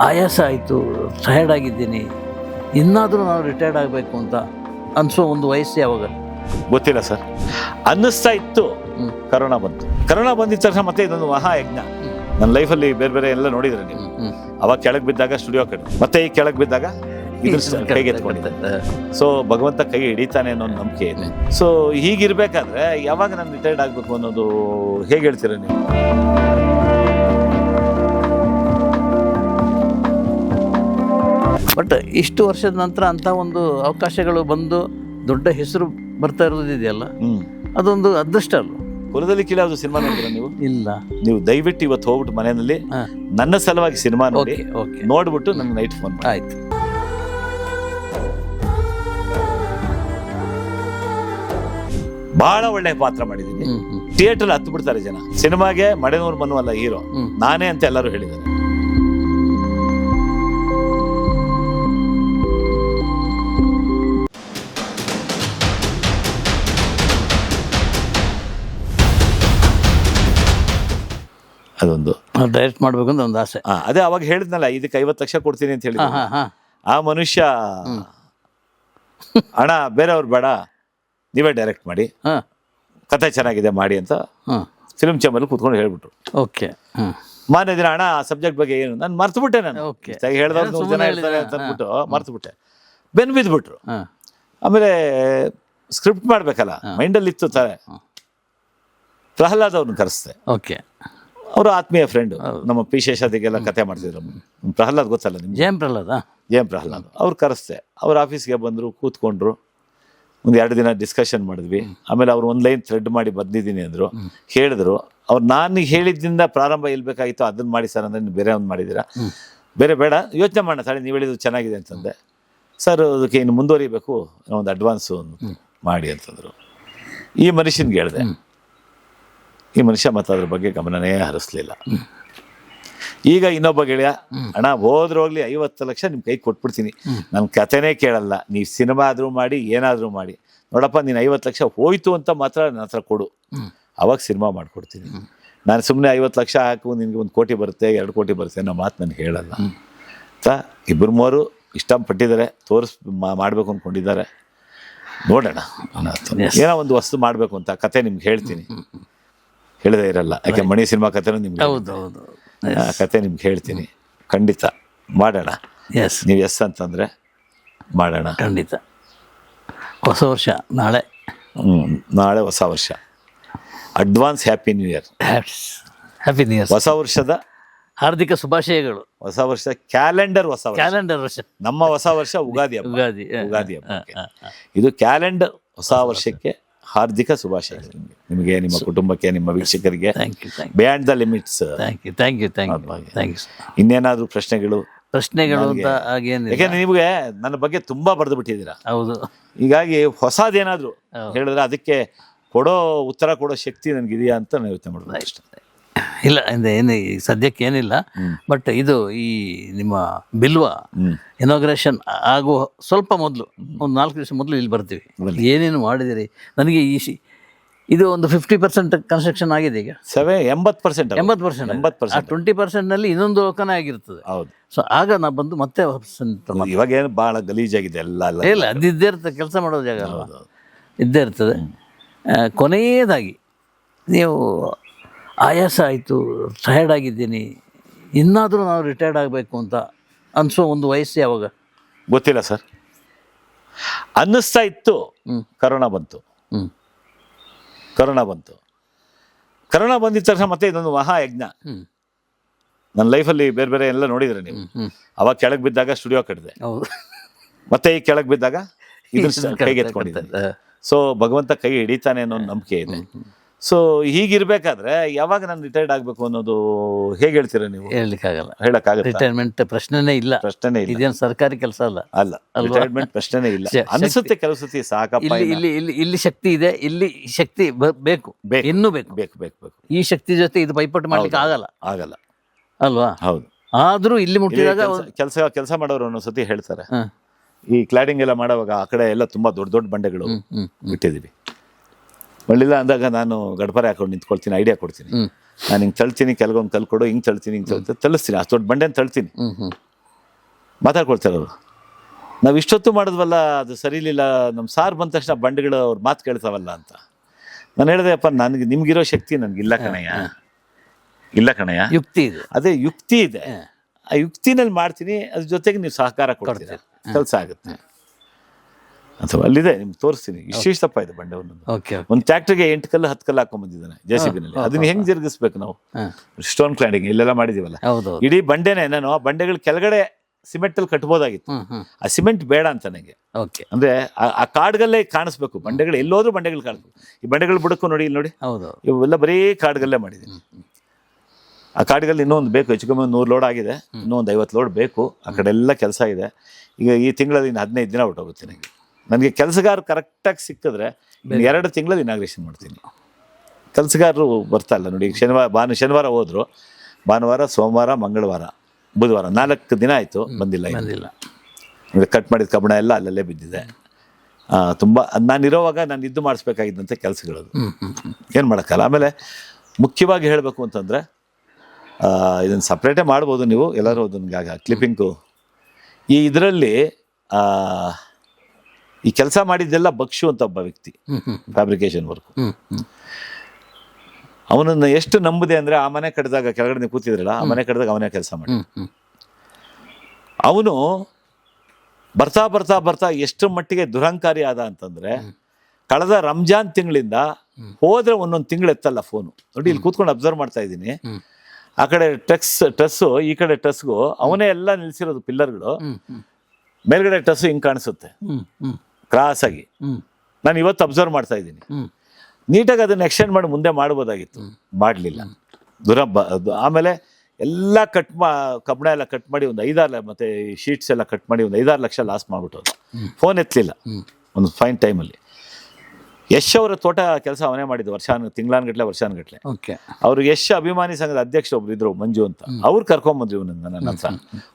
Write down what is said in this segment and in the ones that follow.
ಆಯಾಸ ಆಯಿತು, ಟಯರ್ಡ್ ಆಗಿದ್ದೀನಿ, ಇನ್ನಾದರೂ ನಾನು ರಿಟೈರ್ಡ್ ಆಗಬೇಕು ಅಂತ ಅನಿಸೋ ಒಂದು ವಯಸ್ಸು ಯಾವಾಗ? ಗೊತ್ತಿಲ್ಲ ಸರ್. ಅನ್ನಿಸ್ತಾ ಇತ್ತು. ಕರೋನಾ ಬಂತು. ಕರೋನಾ ಬಂದಿದ್ದ ತಕ್ಷಣ ಮತ್ತೆ ಇದೊಂದು ಮಹಾಯಜ್ಞ. ನನ್ನ ಲೈಫಲ್ಲಿ ಬೇರೆ ಬೇರೆ ಎಲ್ಲ ನೋಡಿದ್ರೆ ನೀವು. ಅವಾಗ ಕೆಳಗೆ ಬಿದ್ದಾಗ ಸ್ಟುಡಿಯೋ ಕಡೆ, ಮತ್ತೆ ಈ ಕೆಳಗೆ ಬಿದ್ದಾಗ ಇದ್ರ ಕೈಗೆ ಎತ್ಕೊಂಡಿದ್ದೆ. ಸೊ ಭಗವಂತ ಕೈ ಹಿಡಿತಾನೆ ಅನ್ನೋ ನಂಬಿಕೆ ಇದೆ. ಸೊ ಹೀಗಿರ್ಬೇಕಾದ್ರೆ ಯಾವಾಗ ನಾನು ರಿಟೈರ್ಡ್ ಆಗಬೇಕು ಅನ್ನೋದು ಹೇಗೆ ಹೇಳ್ತೀರ ನೀವು? ಬಟ್ ಇಷ್ಟು ವರ್ಷದ ನಂತರ ಅಂಥ ಒಂದು ಅವಕಾಶಗಳು ಬಂದು ದೊಡ್ಡ ಹೆಸರು ಬರ್ತಾ ಇರೋದಿದೆಯಲ್ಲ, ಅದೊಂದು ಅದೃಷ್ಟ ಅಲ್ವ? ಕುಲದಲ್ಲಿ ಕೀಳಾದ್ರು ಸಿನಿಮಾ ನೋಡಿದ್ರ ನೀವು? ಇಲ್ಲ. ನೀವು ದಯವಿಟ್ಟು ಇವತ್ತು ಹೋಗ್ಬಿಟ್ಟು ಮನೆಯಲ್ಲಿ ನನ್ನ ಸಲುವಾಗಿ ಸಿನಿಮಾ ನೋಡಿ ನೋಡ್ಬಿಟ್ಟು ನನ್ಗೆ ನೈಟ್ ಫೋನ್ ಮಾಡಿ. ಆಯ್ತು. ಬಹಳ ಒಳ್ಳೆ ಪಾತ್ರ ಮಾಡಿದ್ದೀನಿ. ಥಿಯೇಟರ್ ಹತ್ತು ಬಿಡ್ತಾರೆ ಜನ. ಸಿನಿಮಾಗೆ ಮಡೆನೂರು ಮನುವಲ್ಲ ಹೀರೋ, ನಾನೇ ಅಂತ ಎಲ್ಲರೂ ಹೇಳಿದ್ದಾರೆ. ಅದೊಂದು ಡೈರೆಕ್ಟ್ ಮಾಡ್ಬೇಕು ಅಂತ ಒಂದು ಆಸೆ. ಅದೇ ಅವಾಗ ಹೇಳಿದ್ನಲ್ಲ, ಇದಕ್ಕೆ 50 ಲಕ್ಷ ಕೊಡ್ತೀನಿ ಅಂತ ಹೇಳಿ. ಆ ಮನುಷ್ಯ ಹಣ ಬೇರೆಯವ್ರು ಬೇಡ, ನೀವೇ ಡೈರೆಕ್ಟ್ ಮಾಡಿ, ಕತೆ ಚೆನ್ನಾಗಿದೆ ಮಾಡಿ ಅಂತ ಫಿಲ್ಮ್ ಚೇಂಬರ್ ಕೂತ್ಕೊಂಡು ಹೇಳ್ಬಿಟ್ರು. ಓಕೆ. ಮಾನ್ಯ ದಿನ ಹಣ ಸಬ್ಜೆಕ್ಟ್ ಬಗ್ಗೆ ಏನು ನಾನು ಮರ್ತು ಬಿಟ್ಟೆ. ನಾನು ಹೇಳ್ದವ್ರು 100 ಜನ ಹೇಳ್ತಾರೆ ಅಂತ ಅಂದ್ಬಿಟ್ಟು ಮರ್ತು ಬಿಟ್ಟೆ. ಬೆನ್ನು ಬಿದ್ದುಬಿಟ್ರು. ಆಮೇಲೆ ಸ್ಕ್ರಿಪ್ಟ್ ಮಾಡ್ಬೇಕಲ್ಲ, ಮೈಂಡಲ್ಲಿ ಇತ್ತು ತಾರೆ. ಪ್ರಹ್ಲಾದ್ ಅವ್ರನ್ನ ಕರೆಸ್ದೆ. ಓಕೆ. ಅವರು ಆತ್ಮೀಯ ಫ್ರೆಂಡು, ನಮ್ಮ ಪಿ ಶೇಷಾದಿಗೆಲ್ಲ ಕತೆ ಮಾಡ್ತಿದ್ರು. ಪ್ರಹ್ಲಾದ್ ಗೊತ್ತಲ್ಲ ನಿಮ್ಗೆ? ಜೆ ಎಂ ಪ್ರಹ್ಲಾದ್ ಅವ್ರು ಕರೆಸ್ದೆ. ಅವ್ರ ಆಫೀಸ್ಗೆ ಬಂದರು, ಕೂತ್ಕೊಂಡ್ರು. ಒಂದು 2 ದಿನ ಡಿಸ್ಕಷನ್ ಮಾಡಿದ್ವಿ. ಆಮೇಲೆ ಅವ್ರು ಒಂದು ಲೈನ್ ಥ್ರೆಡ್ ಮಾಡಿ ಬಂದಿದ್ದೀನಿ ಅಂದರು. ಹೇಳಿದ್ರು, ಅವ್ರು ನಾನು ಹೇಳಿದ್ದಿಂದ ಪ್ರಾರಂಭ ಇಲ್ಬೇಕಾಗಿತ್ತು, ಅದನ್ನ ಮಾಡಿ ಸರ್ ಅಂದರೆ ಬೇರೆ ಒಂದು ಮಾಡಿದ್ದೀರಾ, ಬೇರೆ ಬೇಡ, ಯೋಚನೆ ಮಾಡೋಣ ತಾಳಿ, ನೀವು ಹೇಳಿದ್ದು ಚೆನ್ನಾಗಿದೆ ಅಂತಂದೆ. ಸರ್ ಅದಕ್ಕೆ ಇನ್ನು ಮುಂದುವರಿಬೇಕು, ಒಂದು ಅಡ್ವಾನ್ಸು ಮಾಡಿ ಅಂತಂದರು. ಈ ಮನುಷ್ಯನಿಗೆ ಹೇಳಿದೆ. ಈ ಮನುಷ್ಯ ಮತ್ತು ಅದ್ರ ಬಗ್ಗೆ ಗಮನನೇ ಹರಿಸ್ಲಿಲ್ಲ. ಈಗ ಇನ್ನೊಬ್ಬ ಗೆಳೆಯ, ಹಣ ಹೋದ್ರೋಗ್ಲಿ 50 ಲಕ್ಷ ನಿಮ್ಮ ಕೈ ಕೊಟ್ಬಿಡ್ತೀನಿ, ನನ್ನ ಕತೆನೇ ಕೇಳಲ್ಲ, ನೀವು ಸಿನಿಮಾ ಆದರೂ ಮಾಡಿ ಏನಾದರೂ ಮಾಡಿ, ನೋಡಪ್ಪ ನೀನು 50 ಲಕ್ಷ ಹೋಯ್ತು ಅಂತ ಮಾತ್ರ ನನ್ನ ಹತ್ರ ಕೊಡು, ಅವಾಗ ಸಿನಿಮಾ ಮಾಡಿಕೊಡ್ತೀನಿ. ನಾನು ಸುಮ್ಮನೆ 50 ಲಕ್ಷ ಹಾಕು ನಿನಗೆ 1 ಕೋಟಿ ಬರುತ್ತೆ 2 ಕೋಟಿ ಬರುತ್ತೆ ಅನ್ನೋ ಮಾತು ನನಗೆ ಹೇಳಲ್ಲ ಅಂತ. 2-3 ಇಷ್ಟಪಟ್ಟಿದ್ದಾರೆ, ಮಾಡಬೇಕು ಅಂದ್ಕೊಂಡಿದ್ದಾರೆ. ನೋಡೋಣ, ಏನೋ ಒಂದು ವಸ್ತು ಮಾಡಬೇಕು ಅಂತ ಕತೆ ನಿಮ್ಗೆ ಹೇಳ್ತೀನಿ. ಹೇಳದೇ ಇರಲ್ಲ, ಯಾಕೆ ಮಣಿ ಸಿನಿಮಾ ಕತೆನೂ ನಿಮ್ಗೆ, ಕತೆ ನಿಮ್ಗೆ ಹೇಳ್ತೀನಿ. ಖಂಡಿತ ಮಾಡೋಣ. ನೀವು ಎಸ್ ಅಂತಂದರೆ ಮಾಡೋಣ. ಖಂಡಿತ. ಹೊಸ ವರ್ಷ ನಾಳೆ. ನಾಳೆ ಹೊಸ ವರ್ಷ. Advance happy new year. Happy new year. ಹೊಸ ವರ್ಷದ ಹಾರ್ದಿಕ ಶುಭಾಶಯಗಳು. ಹೊಸ ವರ್ಷ ಕ್ಯಾಲೆಂಡರ್ ಹೊಸ ವರ್ಷ. ನಮ್ಮ ಹೊಸ ವರ್ಷ ಉಗಾದಿ ಹಬ್ಬ. ಇದು ಕ್ಯಾಲೆಂಡರ್ ಹೊಸ ವರ್ಷಕ್ಕೆ ಹಾರ್ದಿಕ ಶುಭಾಶಯಗಳು ನಿಮಗೆ, ನಿಮ್ಮ ಕುಟುಂಬಕ್ಕೆ, ನಿಮ್ಮ ವೀಕ್ಷಕರಿಗೆ. Beyond the limits. Thank you. ಇನ್ನೇನಾದ್ರೂ ಪ್ರಶ್ನೆಗಳು ಅಂತ ಹಾಗೇನಿಲ್ಲ. ಯಾಕೆಂದ್ರೆ ನಿಮಗೆ ನನ್ನ ಬಗ್ಗೆ ತುಂಬಾ ಬರೆದು ಬಿಟ್ಟಿದ್ದೀರಾ. ಹೌದು. ಹೀಗಾಗಿ ಹೊಸದೇನಾದ್ರು ಹೇಳಿದ್ರೆ ಅದಕ್ಕೆ ಉತ್ತರ ಕೊಡೋ ಶಕ್ತಿ ನನಗಿದೆಯಾ ಅಂತ ನಾನು ಯೋಚನೆ ಮಾಡ್ಬೋದು ಅಷ್ಟೇ. ಇಲ್ಲ, ಏನು ಸದ್ಯಕ್ಕೆ ಏನಿಲ್ಲ. ಬಟ್ ಇದು ಈ ನಿಮ್ಮ ಬಿಲ್ವ ಇನಾಗ್ರೇಷನ್ ಆಗುವ ಸ್ವಲ್ಪ ಮೊದಲು, ಒಂದು 4 ದಿವಸ ಮೊದಲು ಇಲ್ಲಿ ಬರ್ತೀವಿ. ಏನೇನು ಮಾಡಿದಿರಿ ನನಗೆ ಇದು ಒಂದು 50% ಕನ್ಸ್ಟ್ರಕ್ಷನ್ ಆಗಿದೆ. ಈಗ 80%. 20%ನಲ್ಲಿ ಇನ್ನೊಂದು ಲೋಕನೇ ಆಗಿರ್ತದೆ. ಹೌದು. ಸೊ ಆಗ ನಾ ಬಂದು ಮತ್ತೆ ಇವಾಗ ಏನು ಭಾಳ ಗಲೀಜಾಗಿದೆ ಎಲ್ಲ. ಇಲ್ಲ, ಅದು ಇದ್ದೇ ಇರ್ತದೆ, ಕೆಲಸ ಮಾಡೋ ಜಾಗ ಅಲ್ವಾ, ಇದ್ದೇ ಇರ್ತದೆ. ಕೊನೆಯದಾಗಿ, ನೀವು ಆಯಾಸ ಆಯಿತು, ಟಯರ್ಡ್ ಆಗಿದ್ದೀನಿ, ಇನ್ನಾದರೂ ನಾವು ರಿಟೈರ್ಡ್ ಆಗಬೇಕು ಅಂತ ಅನಿಸೋ ಒಂದು ವಯಸ್ಸು ಯಾವಾಗ? ಗೊತ್ತಿಲ್ಲ ಸರ್. ಅನ್ನಿಸ್ತಾ ಇತ್ತು. ಕರೋನಾ ಬಂತು. ಕರೋನಾ ಬಂದಿದ್ದ ತಕ್ಷಣ ಮತ್ತೆ ಇದೊಂದು ಮಹಾಯಜ್ಞ. ನನ್ನ ಲೈಫಲ್ಲಿ ಬೇರೆ ಬೇರೆ ಎಲ್ಲ ನೋಡಿದ್ರೆ ನೀವು. ಅವಾಗ ಕೆಳಗೆ ಬಿದ್ದಾಗ ಸ್ಟುಡಿಯೋ ಕಟ್ಟಿದೆ, ಮತ್ತೆ ಈ ಕೆಳಗೆ ಬಿದ್ದಾಗ ಇದ್ರ ಕೈಗೆ ಎತ್ಕೊಂಡಿದ್ದೆ. ಸೊ ಭಗವಂತ ಕೈ ಹಿಡಿತಾನೆ ಅನ್ನೋ ನಂಬಿಕೆ ಇದೆ. ಸೊ ಹೀಗಿರ್ಬೇಕಾದ್ರೆ ಯಾವಾಗ ನಾನು ರಿಟೈರ್ಡ್ ಆಗಬೇಕು ಅನ್ನೋದು ಹೇಗೆ ಹೇಳ್ತೀರಾ ನೀವು? ಹೇಳಕ್ಕಾಗಲ್ಲ. ರಿಟೈರ್ಮೆಂಟ್ ಪ್ರಶ್ನೆನೇ ಇಲ್ಲ. ಇದೇನು ಸರ್ಕಾರಿ ಕೆಲಸ ಅಲ್ಲ. ರಿಟೈರ್ಮೆಂಟ್ ಪ್ರಶ್ನೆನೇ ಇಲ್ಲ ಅನಿಸುತ್ತೆ ಕೆಲವು ಸತಿ. ಸಾಕಪ್ಪ, ಇಲ್ಲಿ ಶಕ್ತಿ ಇದೆ, ಇಲ್ಲಿ ಶಕ್ತಿ ಬೇಕು, ಇನ್ನೂ ಬೇಕು. ಈ ಶಕ್ತಿ ಜೊತೆ ಇದು ಪೈಪೋಟಿ ಮಾಡ್ಲಿಕ್ಕೆ ಆಗಲ್ಲ ಅಲ್ವಾ? ಹೌದು. ಆದ್ರೂ ಇಲ್ಲಿ ಮುಟ್ಟಿದಾಗ ಕೆಲಸ ಮಾಡೋರು ಒಂದೊಂದ್ಸತಿ ಹೇಳ್ತಾರೆ, ಈ ಕ್ಲಾಡಿಂಗ್ ಎಲ್ಲ ಮಾಡುವಾಗ ಆ ಕಡೆ ಎಲ್ಲ ತುಂಬಾ ದೊಡ್ಡ ದೊಡ್ಡ ಬಂಡೆಗಳು ಬಿಟ್ಟಿದೀವಿ, ಒಳ್ಳಿಲ್ಲ ಅಂದಾಗ ನಾನು ಗಡ್ಪರೆ ಹಾಕೊಂಡು ನಿಂತ್ಕೊಳ್ತೀನಿ, ಐಡಿಯಾ ಕೊಡ್ತೀನಿ. ನಾನು ಹಿಂಗೆ ತಳ್ತೀನಿ, ಕೆಲವೊಂದು ಕಲ್ಕೊಡು, ಹಿಂಗೆ ತಳ್ತೀನಿ, ತಳಿಸ್ತೀನಿ, ಅಷ್ಟು ದೊಡ್ಡ ಬಂಡೆನ ತಳ್ತೀನಿ. ಮಾತಾಡ್ಕೊಳ್ತಾರೆ ಅವರು. ನಾವು ಇಷ್ಟೊತ್ತು ಮಾಡಿದ್ವಲ್ಲ ಅದು ಸರಿಲಿಲ್ಲ, ನಮ್ಮ ಸಾರ್ ಬಂದ ತಕ್ಷಣ ಬಂಡೆಗಳು ಅವ್ರ ಮಾತು ಕೇಳ್ತಾವಲ್ಲ ಅಂತ. ನಾನು ಹೇಳಿದೆಪ್ಪ, ನನಗೆ ನಿಮ್ಗಿರೋ ಶಕ್ತಿ ನನಗಿಲ್ಲ ಕಣಯ್ಯ, ಇಲ್ಲ ಕಣಯ್ಯ. ಯುಕ್ತಿ ಇದೆ, ಅದೇ ಯುಕ್ತಿ ಇದೆ, ಆ ಯುಕ್ತಿನಲ್ಲಿ ಮಾಡ್ತೀನಿ, ಅದ್ರ ಜೊತೆಗೆ ನೀವು ಸಹಕಾರ ಕೊಡ್ತೀರ, ಕೆಲಸ ಆಗುತ್ತೆ. ಅಥವಾ ಅಲ್ಲಿದೆ ನಿಮ್ಗೆ ತೋರಿಸ್ತೀನಿ, ಇಷ್ಟಪ್ಪ ಇದೆ ಬಂಡೆ ಒಂದೊಂದು. ಓಕೆ ಒಂದು ಟ್ರ್ಯಾಕ್ಟರ್ಗೆ 8 ಕಲ್ಲು 10 ಕಲ್ಲು ಹಾಕೊಂಡ್ಬಂದಿದ್ದಾನೆ JCB ನಲ್ಲಿ. ಅದನ್ನ ಹೆಂಗ್ ಜರುಗಿಸ್ಬೇಕು ನಾವು? ಸ್ಟೋನ್ ಕ್ಲಾಡಿಂಗ್ ಇಲ್ಲೆಲ್ಲ ಮಾಡಿದೀವಲ್ಲ, ಹೌದು. ಇಡೀ ಬಂಡೆನೆ ನಾನು ಆ ಬಂಡೆಗಳ ಕೆಳಗಡೆ ಸಿಮೆಂಟ್ ಅಲ್ಲಿ ಕಟ್ಬೋದಾಗಿತ್ತು. ಆ ಸಿಮೆಂಟ್ ಬೇಡ ಅಂತ ನನಗೆ. ಓಕೆ, ಅಂದ್ರೆ ಆ ಕಾಡ್ಗಲ್ಲೇ ಕಾಣಿಸ್ಬೇಕು ಬಂಡೆಗಳು, ಎಲ್ಲೋದ್ರೂ ಬಂಡೆಗಳು ಕಾಣಿಸ್ಬೇಕು. ಈ ಬಂಡೆಗಳು ಬುಡಕ್ಕೂ ನೋಡಿ, ಇಲ್ಲಿ ನೋಡಿ, ಹೌದು, ಇವೆಲ್ಲ ಬರೀ ಕಾಡ್ಗಲ್ಲೇ ಮಾಡಿದ್ದೀನಿ. ಆ ಕಾಡ್ಗಲ್ಲಿ ಇನ್ನೊಂದು ಬೇಕು, ಹೆಚ್ಚು ಕಮ್ಮಿ 100 ಲೋಡ್ ಆಗಿದೆ, ಇನ್ನೊಂದು 50 ಲೋಡ್ ಬೇಕು. ಆ ಕಡೆ ಎಲ್ಲ ಕೆಲಸ ಇದೆ. ಈಗ ಈ ತಿಂಗಳಲ್ಲಿ ಇನ್ನು 15 ದಿನ ಹೊರಟೋಗುತ್ತೆ ನನಗೆ ಕೆಲಸಗಾರ ಕರೆಕ್ಟಾಗಿ ಸಿಕ್ಕಿದ್ರೆ 2 ತಿಂಗಳಲ್ಲಿ ಇನಾಗ್ರೇಷನ್ ಮಾಡ್ತೀನಿ. ಕೆಲಸಗಾರರು ಬರ್ತಾ ಇಲ್ಲ ನೋಡಿ. ಈಗ ಶನಿವಾರ ಹೋದ್ರು, ಭಾನುವಾರ, ಸೋಮವಾರ, ಮಂಗಳವಾರ, ಬುಧವಾರ 4 ದಿನ ಆಯಿತು, ಬಂದಿಲ್ಲ. ಕಟ್ ಮಾಡಿದ ಕಬ್ಬಣ ಎಲ್ಲ ಅಲ್ಲಲ್ಲೇ ಬಿದ್ದಿದೆ. ತುಂಬ ನಾನು ಇರೋವಾಗ ನಾನು ಇದ್ದು ಮಾಡಿಸ್ಬೇಕಾಗಿದ್ದಂಥ ಕೆಲಸಗಳದು, ಏನು ಮಾಡೋಕ್ಕಲ್ಲ. ಆಮೇಲೆ ಮುಖ್ಯವಾಗಿ ಹೇಳಬೇಕು ಅಂತಂದರೆ, ಇದನ್ನು ಸಪ್ರೇಟೇ ಮಾಡ್ಬೋದು ನೀವು ಎಲ್ಲರೂ, ಅದನ್ಗೆ ಕ್ಲಿಪ್ಪಿಂಗು ಈ ಇದರಲ್ಲಿ ಈ ಕೆಲಸ ಮಾಡಿದ್ದೆಲ್ಲ ಬಕ್ಷು ಅಂತ ಒಬ್ಬ ವ್ಯಕ್ತಿ, ಫ್ಯಾಬ್ರಿಕೇಶನ್ ವರ್ಕು. ಅವನನ್ನು ಎಷ್ಟು ನಂಬುದೆ ಅಂದರೆ, ಆ ಮನೆ ಕಟ್ಟಿದಾಗ ಕೆಳಗಡೆ ನೀವು ಕೂತಿದ್ರಲ್ಲ, ಆ ಮನೆ ಕಟ್ಟಿದಾಗ ಅವನೇ ಕೆಲಸ ಮಾಡಿ. ಅವನು ಬರ್ತಾ ಬರ್ತಾ ಬರ್ತಾ ಎಷ್ಟು ಮಟ್ಟಿಗೆ ದುರಹಂಕಾರಿ ಆದ ಅಂತಂದರೆ, ಕಳೆದ ರಂಜಾನ್ ತಿಂಗಳಿಂದ ಹೋದರೆ ಒಂದೊಂದು ತಿಂಗಳು ಎತ್ತಲ್ಲ ಫೋನು. ನೋಡಿ, ಇಲ್ಲಿ ಕೂತ್ಕೊಂಡು ಅಬ್ಸರ್ವ್ ಮಾಡ್ತಾ ಇದ್ದೀನಿ. ಆ ಕಡೆ ಟ್ರಸ್ಸು, ಈ ಕಡೆ ಟ್ರಸ್ಗೂ ಅವನೇ ಎಲ್ಲ ನಿಲ್ಸಿರೋದು ಪಿಲ್ಲರ್ಗಳು. ಮೇಲ್ಗಡೆ ಟ್ರಸ್ಸು ಹಿಂಗೆ ಕಾಣಿಸುತ್ತೆ ಕ್ರಾಸ್ ಆಗಿ. ನಾನು ಇವತ್ತು ಅಬ್ಸರ್ವ್ ಮಾಡ್ತಾ ಇದ್ದೀನಿ. ನೀಟಾಗಿ ಅದನ್ನು ಎಕ್ಸ್ಟೆಂಡ್ ಮಾಡಿ ಮುಂದೆ ಮಾಡ್ಬೋದಾಗಿತ್ತು, ಮಾಡಲಿಲ್ಲ. ಆಮೇಲೆ ಎಲ್ಲ ಕಬ್ಬಣ ಎಲ್ಲ ಕಟ್ ಮಾಡಿ ಒಂದು 5-6 ಮತ್ತೆ ಶೀಟ್ಸ್ ಎಲ್ಲ ಕಟ್ ಮಾಡಿ ಒಂದು 5-6 ಲಕ್ಷ ಲಾಸ್ ಮಾಡಿಬಿಟ್ಟು ಫೋನ್ ಎತ್ತಲಿಲ್ಲ ಒಂದು ಫೈನ್ ಟೈಮಲ್ಲಿ. ಯಶ್ ಅವರ ತೋಟ ಕೆಲಸ ಅವನೇ ಮಾಡಿದ್ದು, ತಿಂಗಳಾನ್ಗಟ್ಲೆ ವರ್ಷಾನ್ಗಟ್ಲೆ. ಅವರು ಯಶ್ ಅಭಿಮಾನಿ ಸಂಘದ ಅಧ್ಯಕ್ಷರು ಒಬ್ರು ಇದ್ರು, ಮಂಜು ಅಂತ. ಅವ್ರು ಕರ್ಕೊಂಬಂದ್ರು ಇವನನ್ನ ನನ್ನ ಹತ್ರ.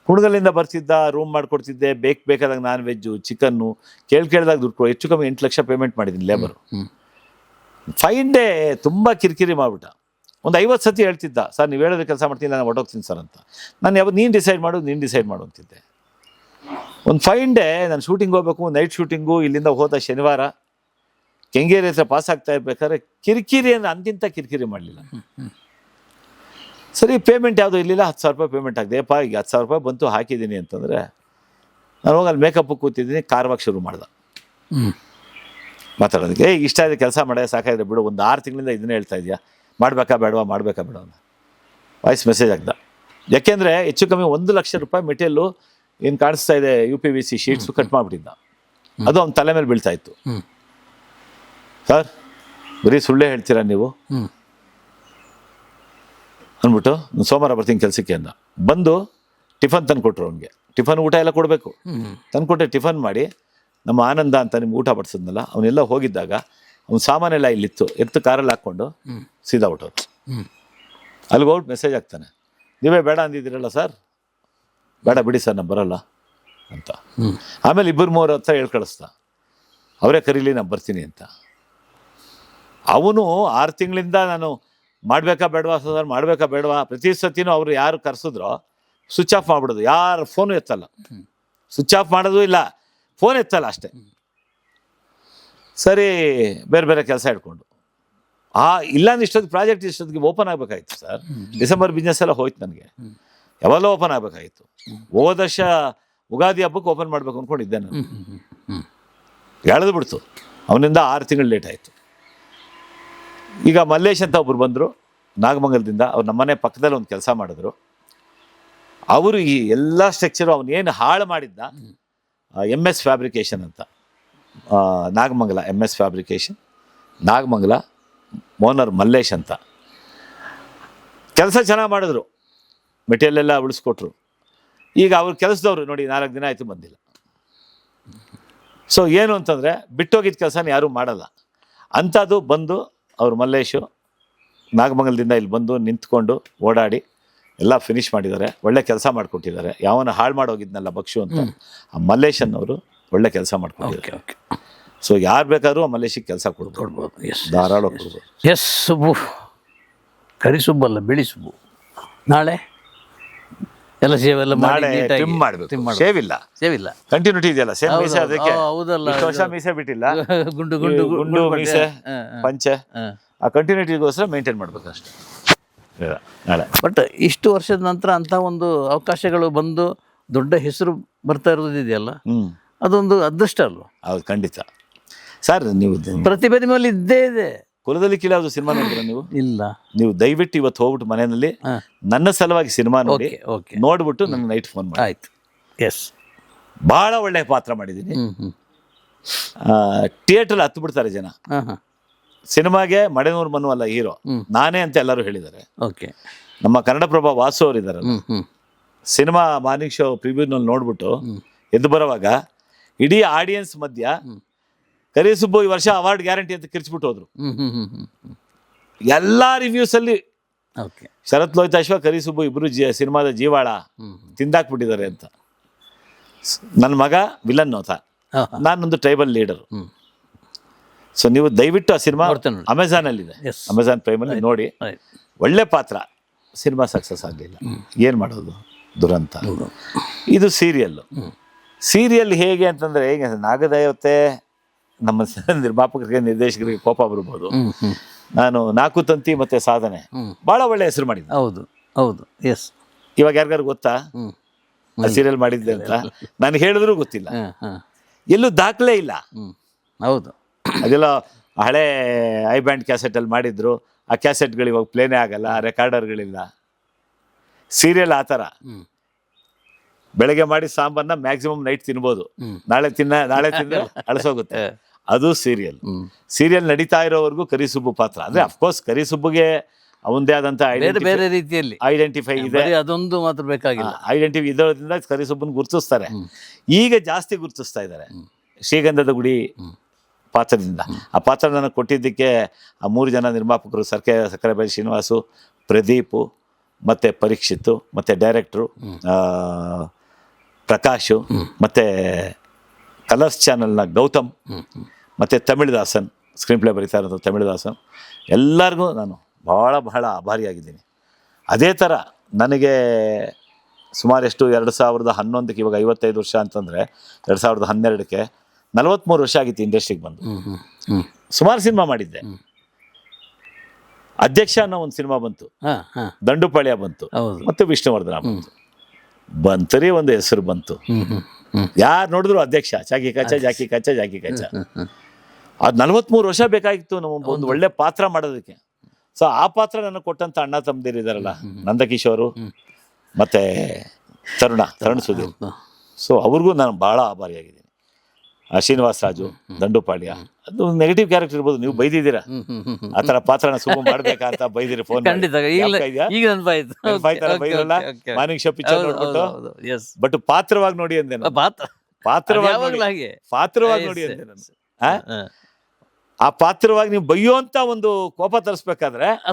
ಕುಣಗಲಿಂದ ಬರ್ತಿದ್ದ, ರೂಮ್ ಮಾಡ್ಕೊಡ್ತಿದ್ದೆ, ಬೇಕಾದಾಗ ನಾನ್ ವೆಜ್ಜು, ಚಿಕನ್ನು, ಕೇಳ್ದಾಗ ದುಡ್ಡು, ಹೆಚ್ಚು ಕಮ್ಮಿ 8 ಲಕ್ಷ ಪೇಮೆಂಟ್ ಮಾಡಿದ್ದೀನಿ ಲೇಬರು. ಫೈನ್ ಡೇ ತುಂಬ ಕಿರಿಕಿರಿ ಮಾಡ್ಬಿಟ್ಟ. ಒಂದು 50 ಸತಿ ಹೇಳ್ತಿದ್ದ, ಸರ್ ನೀವು ಹೇಳಿದ್ರೆ ಕೆಲಸ ಮಾಡ್ತೀನಿ, ನಾನು ಹೊರಟೋಗ್ತೀನಿ ಸರ್ ಅಂತ. ನಾನು ನೀನು ಡಿಸೈಡ್ ಮಾಡು ಅಂತಿದ್ದೆ. ಒಂದು ಫೈನ್ ಡೇ ನಾನು ಶೂಟಿಂಗ್ ಹೋಗ್ಬೇಕು, ನೈಟ್ ಶೂಟಿಂಗು. ಇಲ್ಲಿಂದ ಹೋದ ಶನಿವಾರ ಕೆಂಗೇರಿ ಹತ್ರ ಪಾಸ್ ಆಗ್ತಾ ಇರ್ಬೇಕಾದ್ರೆ ಕಿರಿಕಿರಿ ಅಂದರೆ ಅಂತಿಂತ ಕಿರಿಕಿರಿ ಮಾಡಲಿಲ್ಲ. ಸರಿ, ಪೇಮೆಂಟ್ ಯಾವುದೂ ಇರಲಿಲ್ಲ, 10,000 ರೂಪಾಯಿ ಪೇಮೆಂಟ್ ಆಗಿದೆ. ಈಗ 10,000 ರೂಪಾಯಿ ಬಂತು, ಹಾಕಿದ್ದೀನಿ ಅಂತಂದರೆ ನಾನು ಹೋಗಿ ಅಲ್ಲಿ ಮೇಕಪ್ ಕೂತಿದ್ದೀನಿ. ಕಾರವಾಗಿ ಶುರು ಮಾಡ್ದೆ ಮಾತಾಡೋದಕ್ಕೆ. ಇಷ್ಟ ಇದೆ ಕೆಲಸ ಮಾಡೋ, ಸಾಕಾಗಿದೆ ಬಿಡು, ಒಂದು 6 ತಿಂಗಳಿಂದ ಇದನ್ನೇ ಹೇಳ್ತಾ ಇದೆಯಾ, ಮಾಡಬೇಕಾ ಬೇಡವಾ ಅಂತ ವಾಯ್ಸ್ ಮೆಸೇಜ್ ಆಗ್ದ. ಯಾಕೆಂದರೆ ಹೆಚ್ಚು ಕಮ್ಮಿ 1 ಲಕ್ಷ ರೂಪಾಯಿ ಮೆಟೀರಿಯಲ್ಲು ಏನು ಕಾಣಿಸ್ತಾ ಇದೆ, UPVC ಶೀಟ್ಸು ಕಟ್ ಮಾಡಿಬಿಟ್ಟಿದ್ದ. ಅದು ಅವ್ನ ತಲೆ ಮೇಲೆ ಬೀಳ್ತಾ ಇತ್ತು. ಸರ್ ಬರೀ ಸುಳ್ಳೇ ಹೇಳ್ತೀರಾ ನೀವು ಅಂದ್ಬಿಟ್ಟು, ಸೋಮವಾರ ಬರ್ತೀನಿ ಕೆಲಸಕ್ಕೆ ಅಂದ. ಬಂದು ಟಿಫನ್ ತಂದು ಕೊಟ್ಟರು ಅವನಿಗೆ. ಟಿಫನ್ ಊಟ ಎಲ್ಲ ಕೊಡಬೇಕು, ತಂದುಕೊಟ್ಟೆ. ಟಿಫನ್ ಮಾಡಿ ನಮ್ಮ ಆನಂದ ಅಂತ ನಿಮ್ಗೆ ಊಟ ಬಡಿಸಿದ್ನಲ್ಲ, ಅವನ್ನೆಲ್ಲ ಹೋಗಿದ್ದಾಗ ಅವ್ನ ಸಾಮಾನೆಲ್ಲ ಇಲ್ಲಿತ್ತು, ಎತ್ತು ಕಾರಲ್ಲಿ ಹಾಕ್ಕೊಂಡು ಸೀದಾ ಹೊಟ್ಟೋದು. ಅಲ್ಲಿಗೆ ಹೋಗ್ಬಿಟ್ಟು ಮೆಸೇಜ್ ಆಗ್ತಾನೆ, ನೀವೇ ಬೇಡ ಅಂದಿದ್ದೀರಲ್ಲ ಸರ್, ಬೇಡ ಬಿಡಿ ಸರ್ ನಾನು ಬರೋಲ್ಲ ಅಂತ. ಆಮೇಲೆ 2-3 ಹತ್ರ ಹೇಳಿ ಕಳಿಸ್ತಾ, ಅವರೇ ಕರೀಲಿ ನಾನು ಬರ್ತೀನಿ ಅಂತ. ಅವನು 6 ತಿಂಗಳಿಂದ ನಾನು ಮಾಡಬೇಕಾ ಬೇಡವಾ ಸರ್, ಮಾಡಬೇಕಾ ಬೇಡವಾ, ಪ್ರತಿ ಸತಿನೂ ಅವರು ಯಾರು ಕರೆಸಿದ್ರೋ ಸ್ವಿಚ್ ಆಫ್ ಮಾಡಿಬಿಡೋದು. ಯಾರು ಫೋನು ಎತ್ತಲ್ಲ, ಸ್ವಿಚ್ ಆಫ್ ಮಾಡೋದು ಇಲ್ಲ, ಫೋನ್ ಎತ್ತಲ್ಲ ಅಷ್ಟೇ. ಸರಿ, ಬೇರೆ ಬೇರೆ ಕೆಲಸ ಇಟ್ಕೊಂಡು ಇಲ್ಲಾಂದ್ರೆ ಇಷ್ಟೊತ್ತಿಗೆ ಪ್ರಾಜೆಕ್ಟ್ ಇಷ್ಟೊತ್ತಿಗೆ ಓಪನ್ ಆಗಬೇಕಾಗಿತ್ತು ಸರ್. ಡಿಸೆಂಬರ್ ಬಿಸ್ನೆಸ್ ಎಲ್ಲ ಹೋಯ್ತು ನನಗೆ, ಯಾವಾಗಲೂ ಓಪನ್ ಆಗಬೇಕಾಗಿತ್ತು. ಹೋದ ವರ್ಷ ಉಗಾದಿ ಹಬ್ಬಕ್ಕೆ ಓಪನ್ ಮಾಡಬೇಕು ಅಂದ್ಕೊಂಡಿದ್ದೆ ನಾನು. ಎಳೆದು ಬಿಡ್ತು, ಅವನಿಂದ 6 ತಿಂಗಳು ಲೇಟ್ ಆಯಿತು. ಈಗ ಮಲ್ಲೇಶ್ ಅಂತ ಒಬ್ರು ಬಂದರು ನಾಗಮಂಗಲದಿಂದ. ಅವ್ರು ನಮ್ಮನೆ ಪಕ್ಕದಲ್ಲಿ ಒಂದು ಕೆಲಸ ಮಾಡಿದ್ರು. ಅವರು ಈ ಎಲ್ಲ ಸ್ಟ್ರಕ್ಚರು ಅವನೇನು ಹಾಳು ಮಾಡಿದ್ದ, MS ಫ್ಯಾಬ್ರಿಕೇಷನ್ ಅಂತ, Nagamangala MS fabrication, Nagamangala, owner Mallesh ಅಂತ. ಕೆಲಸ ಚೆನ್ನಾಗಿ ಮಾಡಿದ್ರು, ಮೆಟೀರಿಯಲ್ ಎಲ್ಲ ಉಳಿಸ್ಕೊಟ್ರು. ಈಗ ಅವ್ರ ಕೆಲಸದವ್ರು ನೋಡಿ 4 ದಿನ ಆಯಿತು ಬಂದಿಲ್ಲ. ಸೊ ಏನು ಅಂತಂದರೆ, ಬಿಟ್ಟೋಗಿದ್ದ ಕೆಲಸನ ಯಾರೂ ಮಾಡಲ್ಲ ಅಂಥದ್ದು. ಬಂದು ಅವರು ಮಲ್ಲೇಶು ನಾಗಮಂಗಲದಿಂದ ಇಲ್ಲಿ ಬಂದು ನಿಂತ್ಕೊಂಡು ಓಡಾಡಿ ಎಲ್ಲ ಫಿನಿಷ್ ಮಾಡಿದ್ದಾರೆ, ಒಳ್ಳೆ ಕೆಲಸ ಮಾಡಿಕೊಟ್ಟಿದ್ದಾರೆ. ಯಾವನ ಹಾಳು ಮಾಡೋಗಿದ್ನಲ್ಲ ಬಕ್ಷು ಅಂತ, ಆ ಮಲ್ಲೇಶ್ ಅನ್ನೋರು ಒಳ್ಳೆ ಕೆಲಸ ಮಾಡ್ಕೊಟ್ಟಿದ್ದಾರೆ. ಸೊ ಯಾರು ಬೇಕಾದ್ರೂ ಆ ಮಲ್ಲೇಶಿಗೆ ಕೆಲಸ ಕೊಡ್ಬೋದು, ಧಾರಾಳ ಕೊಡ್ಬೋದು. ಎಸ್ ಸುಬ್ಬು, ಕರಿ ಸುಬ್ಬಲ್ಲ, ಬಿಳಿ ಸುಬ್ಬು. ನಾಳೆ ಎಲ್ಲ ಶೇವ್ ಎಲ್ಲ ಮಾಡಿ ನಾಳೆ ನೀಟಾಗಿ ಟ್ರಿಮ್ ಮಾಡಬೇಕು, ಶೇವ್ ಇಲ್ಲ, ಶೇವ್ ಇಲ್ಲ, ಕಂಟಿನ್ಯೂಟಿ ಇದೆಯಲ್ಲ, ಸೇಮ್ ಮೀಸೆ. ಅದಕ್ಕೆ ಹೌದಲ್ಲ, ಇಷ್ಟು ವರ್ಷ ಮೀಸೆ ಬಿಟ್ಟಿಲ್ಲ, ಗುಂಡು ಗುಂಡು ಗುಂಡು ಮೀಸೆ ಪಂಚೆ, ಆ ಕಂಟಿನ್ಯೂಟಿಗೋಸ್ಕರ ಮೇಂಟೈನ್ ಮಾಡ್ಬೇಕು ಅಷ್ಟೇ. ನಾಳೆ ಬಟ್ ಇಷ್ಟು ವರ್ಷದ ನಂತರ ಅಂತ ಒಂದು ಅವಕಾಶಗಳು ಬಂದು ದೊಡ್ಡ ಹೆಸರು ಬರ್ತಾ ಇರೋದಿದೆಯಲ್ಲ, ಅದೊಂದು ಅದೃಷ್ಟ ಅಲ್ವಾ? ಹೌದು, ಖಂಡಿತ ಸರ್. ನೀವು ಪ್ರತಿಭೆ ನಿಮ್ಮಲ್ಲಿ ಇದ್ದೇ ಇದೆ. ಕುಲದಲ್ಲಿ ಕೀಳಾದ್ರು ಸಿನಿಮಾ ನೋಡಿದ್ರ ನೀವು? ಇಲ್ಲ. ನೀವು ದಯವಿಟ್ಟು ಇವತ್ತು ಹೋಗ್ಬಿಟ್ಟು ಮನೆಯಲ್ಲಿ ನನ್ನ ಸಲುವಾಗಿ ಸಿನಿಮಾ ನೋಡಿ, ನೋಡ್ಬಿಟ್ಟು ನನಗೆ ನೈಟ್ ಫೋನ್ ಮಾಡಿ. ಆಯ್ತು. ಎಸ್, ಬಹಳ ಒಳ್ಳೆ ಪಾತ್ರ ಮಾಡಿದ್ದೀನಿ. ಥಿಯೇಟರ್ ಹತ್ತು ಬಿಡ್ತಾರೆ ಜನ. ಸಿನಿಮಾಗೆ ಮಡೆನೂರು ಮನು ಅಲ್ಲ ಹೀರೋ, ನಾನೇ ಅಂತ ಎಲ್ಲರೂ ಹೇಳಿದ್ದಾರೆ. ಓಕೆ. ನಮ್ಮ ಕನ್ನಡಪ್ರಭ ವಾಸು ಅವರು ಇದ್ದಾರೆ. ಸಿನಿಮಾ ಮಾರ್ನಿಂಗ್ ಶೋ ಪ್ರಿವ್ಯೂನಲ್ಲಿ ನೋಡ್ಬಿಟ್ಟು ಎದ್ದು ಬರೋವಾಗ ಇಡೀ ಆಡಿಯನ್ಸ್ ಮಧ್ಯ ಕರಿಸುಬ್ಬು ಈ ವರ್ಷ ಅವಾರ್ಡ್ ಗ್ಯಾರಂಟಿ ಅಂತ ಕಿರ್ಚ್ಬಿಟ್ಟು ಹೋದ್ರು. ಎಲ್ಲಾ ರಿವ್ಯೂಸ್ ಅಲ್ಲಿ ಶರತ್ ಲೋಹಿತಾಶ್ವ, ಕರಿಸುಬ್ಬು ಇಬ್ರು ಸಿನಿಮಾದ ಜೀವಾಳ ತಿಂದಾಕ್ಬಿಟ್ಟಿದ್ದಾರೆ ಅಂತ. ನನ್ನ ಮಗ ವಿಲನ್ ನೋತ, ನಾನೊಂದು ಟ್ರೈಬಲ್ ಲೀಡರ್. ಸೊ ನೀವು ದಯವಿಟ್ಟು ಆ ಸಿನಿಮಾ ಅಮೆಝಾನ್ ಅಲ್ಲಿ ಇದೆ, ಅಮೆಝಾನ್ ಪ್ರೈಮ್ ಅಲ್ಲಿ ನೋಡಿ. ಒಳ್ಳೆ ಪಾತ್ರ, ಸಿನಿಮಾ ಸಕ್ಸಸ್ ಆಗಲಿಲ್ಲ, ಏನ್ ಮಾಡೋದು, ದುರಂತ. ಇದು ಸೀರಿಯಲ್ ಹೇಗೆ ಅಂತಂದ್ರೆ, ಹೇಗೆ ನಾಗದೇವತೆ ನಮ್ಮ ನಿರ್ಮಾಪಕರಿಗೆ ನಿರ್ದೇಶಕರಿಗೆ ಕೋಪ ಬರ್ಬೋದು. ನಾನು ನಾಲ್ಕು ತಂತಿ ಮತ್ತೆ ಸಾಧನೆ ಬಹಳ ಒಳ್ಳೆ ಹೆಸರು ಮಾಡಿದ್ದೆ. ಹೌದು ಹೌದು. ಎಸ್. ಇವಾಗ ಯಾರಿಗಾರು ಗೊತ್ತಾ ಸೀರಿಯಲ್ ಮಾಡಿದ್ದೆ ಅಂತ? ನಾನು ಹೇಳಿದ್ರು ಗೊತ್ತಿಲ್ಲ, ಎಲ್ಲೂ ದಾಖಲೆ ಇಲ್ಲ. ಹೌದು. ಅದೆಲ್ಲ ಹಳೆ ಐ ಬ್ಯಾಂಡ್ ಕ್ಯಾಸೆಟ್ ಅಲ್ಲಿ ಮಾಡಿದ್ರು. ಆ ಕ್ಯಾಸೆಟ್ಗಳು ಇವಾಗ ಪ್ಲೇನೇ ಆಗಲ್ಲ, ರೆಕಾರ್ಡರ್ಗಳಿಲ್ಲ. ಸೀರಿಯಲ್ ಆ ಥರ ಬೆಳಗ್ಗೆ ಮಾಡಿ ಸಾಂಬಾರ್ನ ಮ್ಯಾಕ್ಸಿಮಮ್ ನೈಟ್ ತಿನ್ಬೋದು, ನಾಳೆ ತಿಂದ್ರೆ ಅಳಸೋಗುತ್ತೆ. ಅದು ಸೀರಿಯಲ್ ನಡೀತಾ ಇರೋವರೆಗೂ ಕರಿಸುಬ್ಬು ಪಾತ್ರ. ಅಂದ್ರೆ ಅಫ್ಕೋರ್ಸ್ ಕರಿಸುಬ್ಬುಗೆ ಅವಂದೇ ಆದಂತ ಬೇರೆ ರೀತಿಯಲ್ಲಿ ಐಡೆಂಟಿಫೈ ಇದೆ, ಅದೊಂದು ಮಾತ್ರ ಬೇಕಾಗಿಲ್ಲ. ಐಡೆಂಟಿಫೈ ಇರೋದ್ರಿಂದ ಕರಿಸುಬ್ಬನ್ ಗುರುತಿಸ್ತಾರೆ. ಈಗ ಜಾಸ್ತಿ ಗುರುತಿಸ್ತಾ ಇದ್ದಾರೆ ಶ್ರೀಗಂಧದ ಗುಡಿ ಪಾತ್ರದಿಂದ. ಆ ಪಾತ್ರ ನನಗೆ ಕೊಟ್ಟಿದ್ದಕ್ಕೆ ಆ 3 ಜನ ನಿರ್ಮಾಪಕರು, ಸಕ್ಕರೆಬೈಲ್ ಶ್ರೀನಿವಾಸು, ಪ್ರದೀಪು ಮತ್ತು ಪರೀಕ್ಷಿತ್ತು, ಮತ್ತು ಡೈರೆಕ್ಟ್ರು ಪ್ರಕಾಶು, ಮತ್ತು ಕಲರ್ಸ್ ಚಾನಲ್ನ ಗೌತಮ್, ಮತ್ತು ತಮಿಳ್ದಾಸನ್, ಸ್ಕ್ರೀನ್ ಪ್ಲೇ ಬರೀತಾ ಇರೋದು ತಮಿಳ್ದಾಸನ್, ಎಲ್ಲರಿಗೂ ನಾನು ಬಹಳ ಆಭಾರಿಯಾಗಿದ್ದೀನಿ. ಅದೇ ಥರ ನನಗೆ ಸುಮಾರು ಎಷ್ಟು 2011ಕ್ಕೆ, ಇವಾಗ 55 ವರ್ಷ ಅಂತಂದರೆ 2012ಕ್ಕೆ 43 ವರ್ಷ ಆಗಿತ್ತು ಇಂಡಸ್ಟ್ರಿಗೆ ಬಂದು. ಸುಮಾರು ಸಿನಿಮಾ ಮಾಡಿದ್ದೆ. ಅಧ್ಯಕ್ಷ ಅನ್ನೋ ಒಂದು ಸಿನಿಮಾ ಬಂತು, ದಂಡುಪಾಳ್ಯ ಬಂತು, ಮತ್ತು ವಿಷ್ಣುವರ್ಧನ ಬಂತು. ಬಂತರಿ ಒಂದು ಹೆಸರು ಬಂತು, ಯಾರು ನೋಡಿದ್ರು ಅಧ್ಯಕ್ಷ, ಜಾಕಿ ಕಚ್ಚ. ಅದು 43 ವರ್ಷ ಬೇಕಾಗಿತ್ತು ನಮ್ಮ ಒಂದು ಒಳ್ಳೆ ಪಾತ್ರ ಮಾಡೋದಕ್ಕೆ. ಸೊ ಆ ಪಾತ್ರ ನನಗೆ ಕೊಟ್ಟಂತ ಅಣ್ಣ ತಮ್ಮದಿರು ಇದಾರಲ್ಲ, ನಂದಕಿಶೋರು ಮತ್ತೆ ತರುಣ್ ಸುಧೀರ್, ಸೊ ಅವ್ರಿಗೂ ನಾನು ಬಹಳ ಆಭಾರಿಯಾಗಿದ್ದೀನಿ. ಶ್ರೀನಿವಾಸ ರಾಜು, ದಂಡುಪಾಳ್ಯ, ಅದು ನೆಗೆಟಿವ್ ಕ್ಯಾರೆಕ್ಟರ್ ಇರ್ಬೋದು, ನೀವು ಬೈದಿದ್ದೀರಾ ಆ ಥರ ಪಾತ್ರನ ಸುಮ್ಮ ಮಾಡ್ಬೇಕಾ ಅಂತ ಬೈದಿರಿ ಫೋನ್ ಬೈರಲ್ಲ. ಮಾರ್ನಿಂಗ್ ಶೋ ಪಿಕ್ಚರ್ ನೋಡ್ಬಿಟ್ಟು, ಬಟ್ ಪಾತ್ರವಾಗಿ ನೋಡಿ ಅಂದೆ ನಾನು, ಪಾತ್ರವಾಗಿ ನೋಡಿ ಅಂದೆ ನಾನು. ಆ ಪಾತ್ರವಾಗಿ ನೀವು ಬೈಯುವಂತ ಒಂದು ಕೋಪ ತರಿಸ್ಬೇಕಾದ್ರೆ ಆ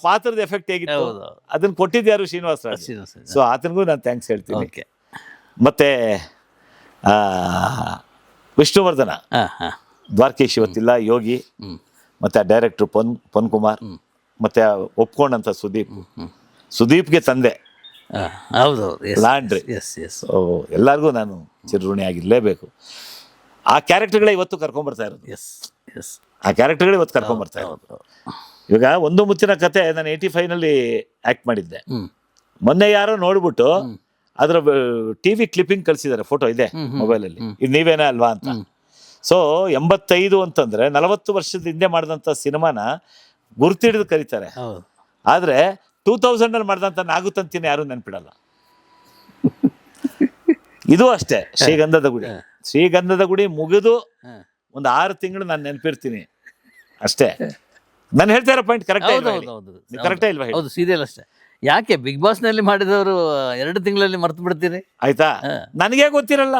ಪಾತ್ರದ ಎಫೆಕ್ಟ್ ಹೇಗಿತ್ತು ಅದನ್ನ ಕೊಟ್ಟಿದ್ದು ಯಾರು? ಶ್ರೀನಿವಾಸ ರಾಜ್. ಸೊ ಆತನಿಗೂ ನಾನು ಥ್ಯಾಂಕ್ಸ್ ಹೇಳ್ತೀನಿ. ಮತ್ತೆ ವಿಷ್ಣುವರ್ಧನ, ದ್ವಾರಕೀಶ್ ಇವತ್ತಿಲ್ಲ, ಯೋಗಿ, ಮತ್ತೆ ಆ ಡೈರೆಕ್ಟ್ರು ಪೊನ್ ಕುಮಾರ್, ಮತ್ತೆ ಒಪ್ಕೊಂಡಂತ ಸುದೀಪ್ಗೆ ತಂದೆ ಲಾಂಡ್ರಿ. ಎಲ್ಲರಿಗೂ ನಾನು ಚಿರಋಣಿ ಆಗಿರ್ಲೇಬೇಕು. ಆ ಕ್ಯಾರೆಕ್ಟರ್ಗಳೇ ಇವತ್ತು ಕರ್ಕೊಂಡ್ಬರ್ತಾ ಇರೋದು. ಆ ಕ್ಯಾರೆಕ್ಟರ್ಗಳೇ ಇವತ್ತು ಕರ್ಕೊಂಡ್ಬರ್ತಾ ಇರೋದು. ಇವಾಗ ಒಂದು ಮುಚ್ಚಿನ ಕತೆ ನಾನು 85ನಲ್ಲಿ ಆಕ್ಟ್ ಮಾಡಿದ್ದೆ. ಮೊನ್ನೆ ಯಾರೋ ನೋಡ್ಬಿಟ್ಟು ಅದರ ಟಿವಿ ಕ್ಲಿಪ್ಪಿಂಗ್ ಕಳಿಸಿದ್ದಾರೆ, ಫೋಟೋ ಇದೆ ಮೊಬೈಲಲ್ಲಿ, ಇದು ನೀವೇನೇ ಅಲ್ವಾ ಅಂತ. ಸೊ 85 ಅಂತಂದ್ರೆ 40 ವರ್ಷದ ಹಿಂದೆ ಮಾಡಿದಂಥ ಸಿನಿಮಾನ ಗುರ್ತಿಡಿದು ಕರೀತಾರೆ. ಆದ್ರೆ 2000 ಮಾಡಿದಂಥ ನಾಗುತಂತಿನ ಯಾರು ನೆನ್ಪಿಡಲ್ಲ. ಇದು ಅಷ್ಟೇ. ಶ್ರೀಗಂಧದ ಗುಡಿ ಮುಗಿದು ಒಂದು 6 ತಿಂಗಳು ನಾನು ನೆನಪಿರ್ತೀನಿ ಅಷ್ಟೇ. ನಾನು ಹೇಳ್ತಾ ಇರೋ ಪಾಯಿಂಟ್ ಕರೆಕ್ಟೇ ಇಲ್ವಾ? ಹೌದು, ಸೀರಿಯಲ್ ಅಷ್ಟೇ. ಯಾಕೆ ಬಿಗ್ ಬಾಸ್ ನಲ್ಲಿ ಮಾಡಿದವರು 2 ತಿಂಗಳಲ್ಲಿ ಮರ್ತು ಬಿಡ್ತೀರಿ? ಆಯ್ತಾ, ನನಗೆ ಗೊತ್ತಿರಲ್ಲ.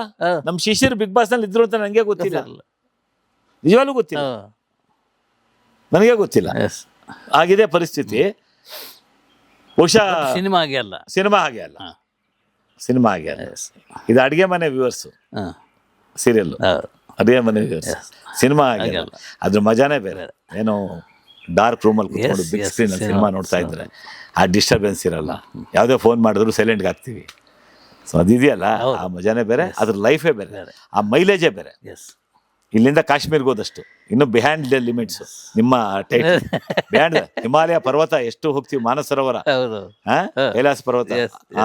ನಮ್ ಶಿಷ್ಯರು ಬಿಗ್ ಬಾಸ್ ನಲ್ಲಿ ಇದ್ರು ಅಂತ ನನಗೆ ಗೊತ್ತಿಲ್ಲ, ನಿಜವಾಗ್ಲೂ ಗೊತ್ತಿಲ್ಲ, ನನಗೆ ಗೊತ್ತಿಲ್ಲ. ಆಗಿದೆ ಪರಿಸ್ಥಿತಿ. ಬಹುಶಃ ಸಿನಿಮಾ ಹಾಗೆ ಅಲ್ಲ. ಇದು ಅಡಿಗೆ ಮನೆ ವ್ಯೂವರ್ಸ್, ಸೀರಿಯಲ್ ಅಡಿಗೆ ಮನೆ ವ್ಯೂವರ್ಸ್, ಸಿನಿಮಾ ಹಾಗೆ ಅಲ್ಲ. ಅದ್ರ ಮಜಾನೇ ಬೇರೆ. ಏನೋ ಡಾರ್ಕ್ ರೂಮಲ್ಲಿ ಕೂತ್ಕೊಂಡು ಬಿಗ್ ಸ್ಕ್ರೀನಲ್ಲಿ ಸಿನಿಮಾ ನೋಡ್ತಾ ಇದ್ರೆ ಆ ಡಿಸ್ಟರ್ಬೆನ್ಸ್ ಇರಲ್ಲ. ಯಾವುದೇ ಫೋನ್ ಮಾಡಿದ್ರು ಸೈಲೆಂಟ್ಗೆ ಹಾಕ್ತೀವಿ. ಸೊ ಅದಿದೆಯಲ್ಲ, ಆ ಮಜಾನೇ ಬೇರೆ, ಅದ್ರ ಲೈಫೇ ಬೇರೆ, ಆ ಮೈಲೇಜೇ ಬೇರೆ. ಎಸ್, ಇಲ್ಲಿಂದ ಕಾಶ್ಮೀರ್ಗೆ ಹೋದಷ್ಟು ಇನ್ನು ಬಿಹ್ಯಾಂಡ್ ದ ಲಿಮಿಟ್ಸ್. ನಿಮ್ಮ ಬಿಹ್ಯಾಂಡ್ ಹಿಮಾಲಯ ಪರ್ವತ ಎಷ್ಟು ಹೋಗ್ತೀವಿ, ಮಾನಸ ಸರೋವರ, ಹೌದು, ಕೈಲಾಸ ಪರ್ವತ,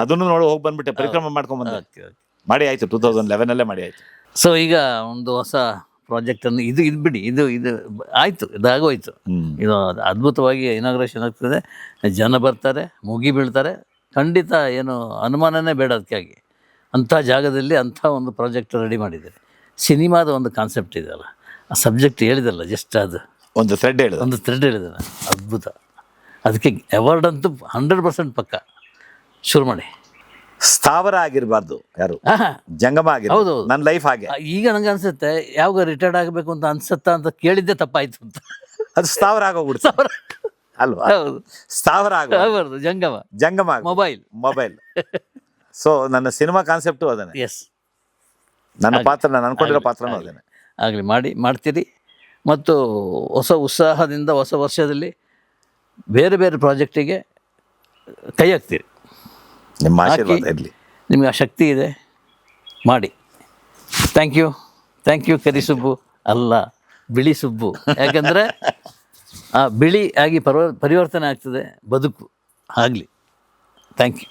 ಅದನ್ನು ನೋಡಿ ಹೋಗಿ ಬಂದ್ಬಿಟ್ಟೆ, ಪರಿಕ್ರಮ ಮಾಡ್ಕೊಂಡ್ ಬಂದೆ. ಮಾಡಿ ಆಯ್ತು, 2011 ಮಾಡಿ ಆಯ್ತು. ಸೊ ಈಗ ಒಂದು ಹೊಸ ಪ್ರಾಜೆಕ್ಟನ್ನು ಇದು ಬಿಡಿ, ಇದು ಆಯಿತು, ಇದಾಗೋಯ್ತು. ಇದು ಅದ್ಭುತವಾಗಿ ಇನಾಗ್ರೇಷನ್ ಆಗ್ತದೆ, ಜನ ಬರ್ತಾರೆ, ಮುಗಿ ಬೀಳ್ತಾರೆ, ಖಂಡಿತ ಏನು ಅನುಮಾನನೇ ಬೇಡ ಅದಕ್ಕಾಗಿ. ಅಂಥ ಜಾಗದಲ್ಲಿ ಅಂಥ ಒಂದು ಪ್ರಾಜೆಕ್ಟ್ ರೆಡಿ ಮಾಡಿದ್ದಾರೆ. ಸಿನಿಮಾದ ಒಂದು ಕಾನ್ಸೆಪ್ಟ್ ಇದೆಯಲ್ಲ, ಆ ಸಬ್ಜೆಕ್ಟ್ ಹೇಳಿದಲ್ಲ, ಜಸ್ಟ್ ಅದು ಒಂದು ಥ್ರೆಡ್ ಹೇಳಿದಾನೆ, ಅದ್ಭುತ. ಅದಕ್ಕೆ ಅವಾರ್ಡ್ ಅಂತೂ 100% ಪಕ್ಕ. ಶುರು ಮಾಡಿ. ಸ್ಥಾವರ ಆಗಿರಬಾರ್ದು, ಯಾರು ಜಂಗಮ ಆಗಿರ್. ಹೌದು, ನನ್ನ ಲೈಫ್ ಹಾಗೆ. ಈಗ ನಂಗೆ ಅನ್ಸುತ್ತೆ, ಯಾವಾಗ ರಿಟೈರ್ಡ್ ಆಗಬೇಕು ಅಂತ ಅನ್ಸುತ್ತಾ ಅಂತ ಕೇಳಿದ್ದೆ ತಪ್ಪಾಯ್ತು ಅಂತ. ಅದು ಸ್ಥಾವರ ಆಗೋಗ್ಬಿಡ್ತು ಅಲ್ವಾ? ಹೌದು, ಸ್ಥಾವರ ಆಗಬಾರ್ದು, ಜಂಗಮ ಮೊಬೈಲ್. ಸೊ ನನ್ನ ಸಿನಿಮಾ ಕಾನ್ಸೆಪ್ಟು ಅದನ್ನೇ. ಎಸ್, ನನ್ನ ಪಾತ್ರ, ನಾನು ಅನ್ಕೊಂಡಿರೋ ಪಾತ್ರನೂ ಅದೇನೆ. ಆಗಲಿ, ಮಾಡ್ತೀರಿ. ಮತ್ತು ಹೊಸ ಉತ್ಸಾಹದಿಂದ ಹೊಸ ವರ್ಷದಲ್ಲಿ ಬೇರೆ ಬೇರೆ ಪ್ರಾಜೆಕ್ಟಿಗೆ ಕೈ ಹಾಕ್ತೀರಿ. ನಿಮ್ಮ ಆಶೀರ್ವಾದ ಇರಲಿ. ನಿಮಗೆ ಆ ಶಕ್ತಿ ಇದೆ, ಮಾಡಿ. ಥ್ಯಾಂಕ್ ಯು ಕರಿ ಸುಬ್ಬು, ಅಲ್ಲ ಬಿಳಿ ಸುಬ್ಬು. ಯಾಕಂದರೆ ಆ ಬಿಳಿ ಆಗಿ ಪರಿವರ್ತನೆ ಆಗ್ತದೆ ಬದುಕು. ಆಗಲಿ. Thank you.